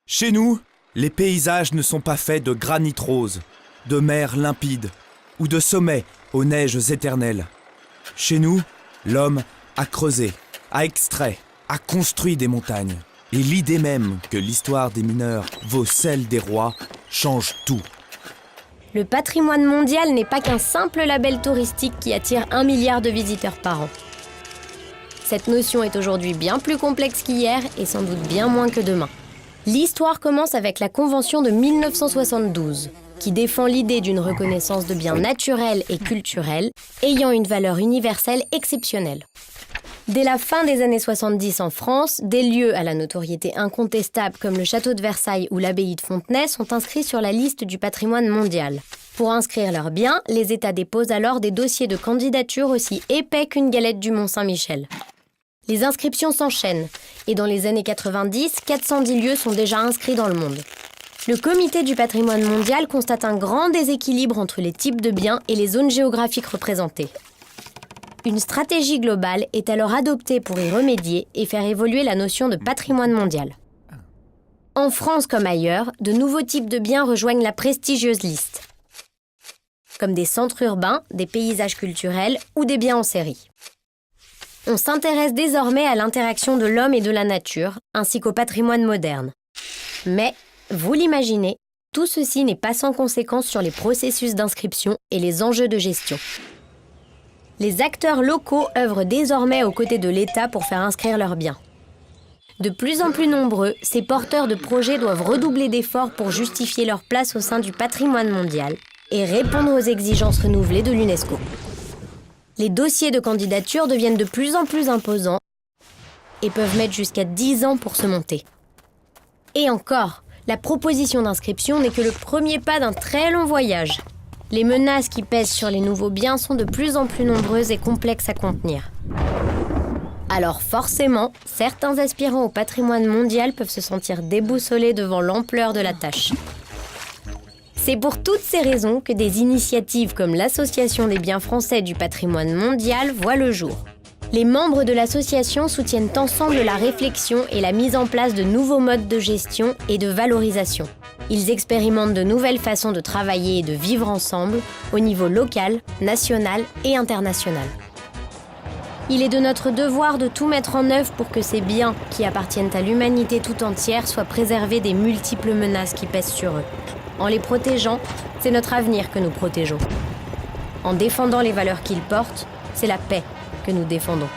Chez nous, les paysages ne sont pas faits de granit rose, de mers limpides ou de sommets aux neiges éternelles. Chez nous, l'homme a creusé, a extrait, a construit des montagnes. Et l'idée même que l'histoire des mineurs vaut celle des rois change tout. Le patrimoine mondial n'est pas qu'un simple label touristique qui attire 1 milliard de visiteurs par an. Cette notion est aujourd'hui bien plus complexe qu'hier et sans doute bien moins que demain. L'histoire commence avec la Convention de 1972, qui défend l'idée d'une reconnaissance de biens naturels et culturels ayant une valeur universelle exceptionnelle. Dès la fin des années 70 en France, des lieux à la notoriété incontestable comme le château de Versailles ou l'abbaye de Fontenay sont inscrits sur la liste du patrimoine mondial. Pour inscrire leurs biens, les États déposent alors des dossiers de candidature aussi épais qu'une galette du Mont-Saint-Michel. Les inscriptions s'enchaînent, et dans les années 90, 410 lieux sont déjà inscrits dans le monde. Le Comité du patrimoine mondial constate un grand déséquilibre entre les types de biens et les zones géographiques représentées. Une stratégie globale est alors adoptée pour y remédier et faire évoluer la notion de patrimoine mondial. En France comme ailleurs, de nouveaux types de biens rejoignent la prestigieuse liste, comme des centres urbains, des paysages culturels ou des biens en série. On s'intéresse désormais à l'interaction de l'homme et de la nature, ainsi qu'au patrimoine moderne. Mais, vous l'imaginez, tout ceci n'est pas sans conséquence sur les processus d'inscription et les enjeux de gestion. Les acteurs locaux œuvrent désormais aux côtés de l'État pour faire inscrire leurs biens. De plus en plus nombreux, ces porteurs de projets doivent redoubler d'efforts pour justifier leur place au sein du patrimoine mondial et répondre aux exigences renouvelées de l'UNESCO. Les dossiers de candidature deviennent de plus en plus imposants et peuvent mettre jusqu'à 10 ans pour se monter. Et encore, la proposition d'inscription n'est que le premier pas d'un très long voyage. Les menaces qui pèsent sur les nouveaux biens sont de plus en plus nombreuses et complexes à contenir. Alors forcément, certains aspirants au patrimoine mondial peuvent se sentir déboussolés devant l'ampleur de la tâche. C'est pour toutes ces raisons que des initiatives comme l'Association des biens français du patrimoine mondial voient le jour. Les membres de l'association soutiennent ensemble la réflexion et la mise en place de nouveaux modes de gestion et de valorisation. Ils expérimentent de nouvelles façons de travailler et de vivre ensemble au niveau local, national et international. Il est de notre devoir de tout mettre en œuvre pour que ces biens, qui appartiennent à l'humanité tout entière, soient préservés des multiples menaces qui pèsent sur eux. En les protégeant, c'est notre avenir que nous protégeons. En défendant les valeurs qu'ils portent, c'est la paix que nous défendons.